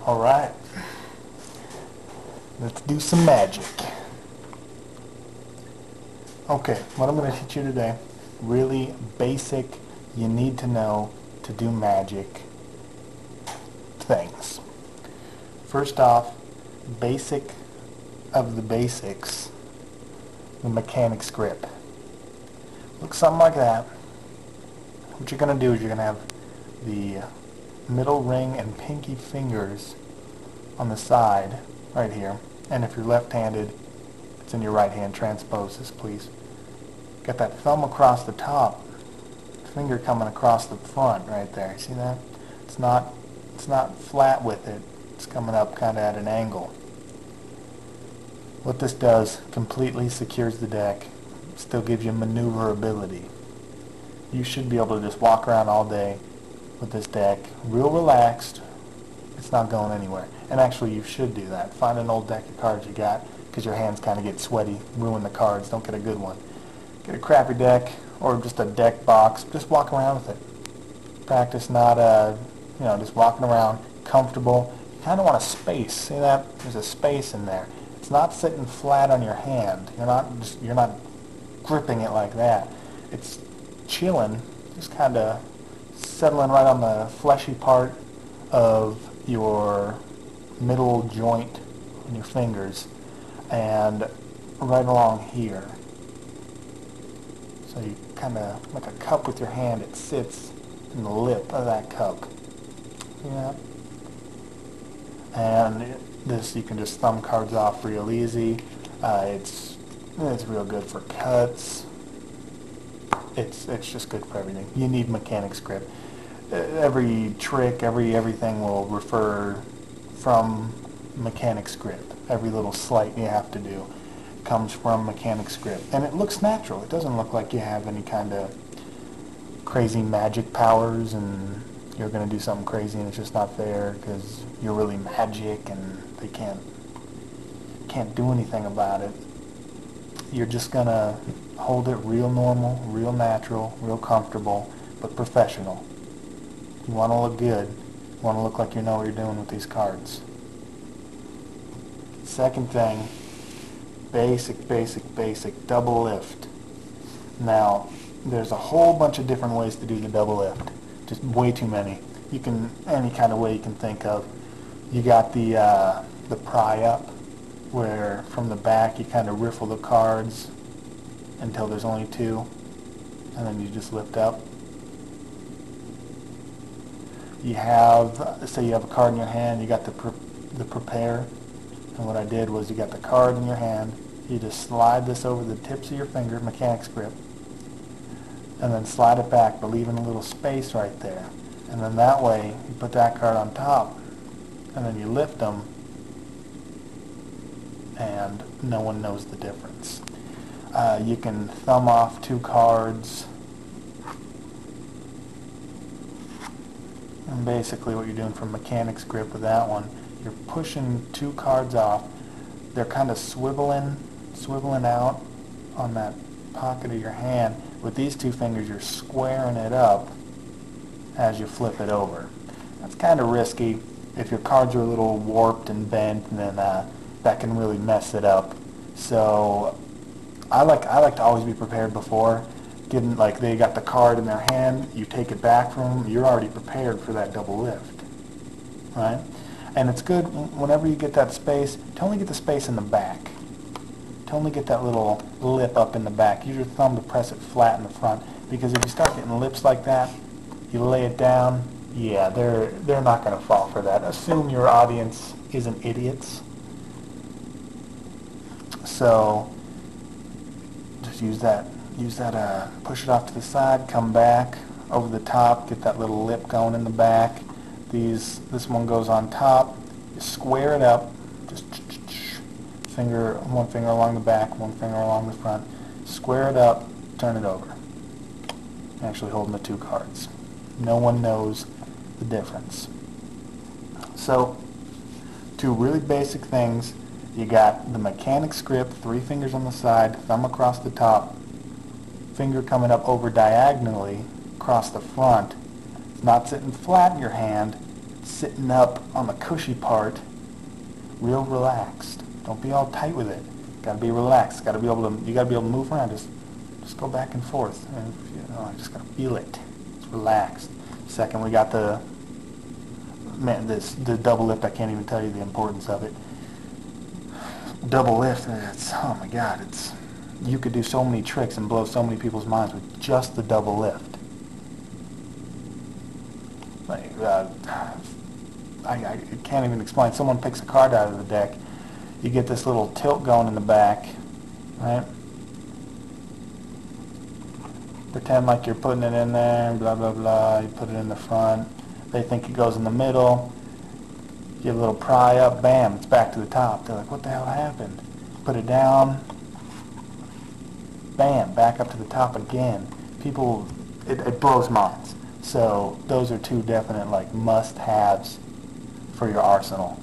Alright, let's do some magic. Okay, what I'm going to teach you today, really basic, you need to know to do magic things. First off, basic of the basics, the mechanics grip. Looks something like that. What you're going to do is you're going to have the middle ring and pinky fingers on the side right here, and if you're left-handed it's in your right hand. Transpose this, please. Got that thumb across the top, finger coming across the front right there. See that? It's not flat with it, it's coming up kind of at an angle. What this does, completely secures the deck, still gives you maneuverability. You should be able to just walk around all day with this deck, real relaxed. It's not going anywhere. And actually, you should do that. Find an old deck of cards you got, because your hands kind of get sweaty, ruin the cards, don't get a good one. Get a crappy deck, or just a deck box, just walk around with it. Practice not, just walking around, comfortable. You kind of want a space, see that? There's a space in there. It's not sitting flat on your hand. You're not gripping it like that. It's chilling, just kind of settling right on the fleshy part of your middle joint in your fingers and right along here. So you kind of, like a cup with your hand, it sits in the lip of that cup. See that? And this, you can just thumb cards off real easy. It's real good for cuts. It's just good for everything. You need mechanics grip. Every trick, everything will refer from mechanics grip. Every little sleight you have to do comes from mechanics grip. And it looks natural. It doesn't look like you have any kind of crazy magic powers and you're going to do something crazy and it's just not there because you're really magic and they can't do anything about it. You're just going to hold it real normal, real natural, real comfortable, but professional. You want to look good. You want to look like you know what you're doing with these cards. Second thing, basic double lift. Now, there's a whole bunch of different ways to do the double lift. Just way too many. You can, any kind of way you can think of. You got the pry up, where from the back you kind of riffle the cards until there's only two, and then you just lift up. You have, say you have a card in your hand, you got the prepare, and what I did was you got the card in your hand, you just slide this over the tips of your finger, mechanics grip, and then slide it back, but leaving a little space right there. And then that way, you put that card on top, and then you lift them, and no one knows the difference. You can thumb off two cards, and basically what you're doing from mechanics grip with that one, you're pushing two cards off. They're kind of swiveling out on that pocket of your hand. With these two fingers, you're squaring it up as you flip it over. That's kind of risky. If your cards are a little warped and bent, then that can really mess it up. So I like to always be prepared before. Getting, like, they got the card in their hand, you take it back from them, you're already prepared for that double lift, right? And it's good whenever you get that space to only get the space in the back, to only get that little lip up in the back. Use your thumb to press it flat in the front, because if you start getting lips like that, you lay it down, yeah, they're not going to fall for that. Assume your audience isn't idiots. So just use that, push it off to the side, come back over the top, get that little lip going in the back. This one goes on top, you square it up, just one finger along the back, one finger along the front, square it up, turn it over. Actually holding the two cards. No one knows the difference. So, two really basic things. You got the mechanics grip, 3 fingers on the side, thumb across the top, finger coming up over diagonally across the front. It's not sitting flat in your hand, sitting up on the cushy part, real relaxed. Don't be all tight with it. Got to be relaxed. Got to be able to. You got to be able to move around. Just go back and forth. And, I just got to feel it. It's relaxed. Second, we got the double lift. I can't even tell you the importance of it. Double lift. Oh my God! You could do so many tricks and blow so many people's minds with just the double lift. Like, I can't even explain. Someone picks a card out of the deck. You get this little tilt going in the back, right? Pretend like you're putting it in there, blah, blah, blah. You put it in the front. They think it goes in the middle. Give a little pry up, bam, it's back to the top. They're like, what the hell happened? Put it down, bam, back up to the top again. People, it blows minds. So those are two definite like must-haves for your arsenal.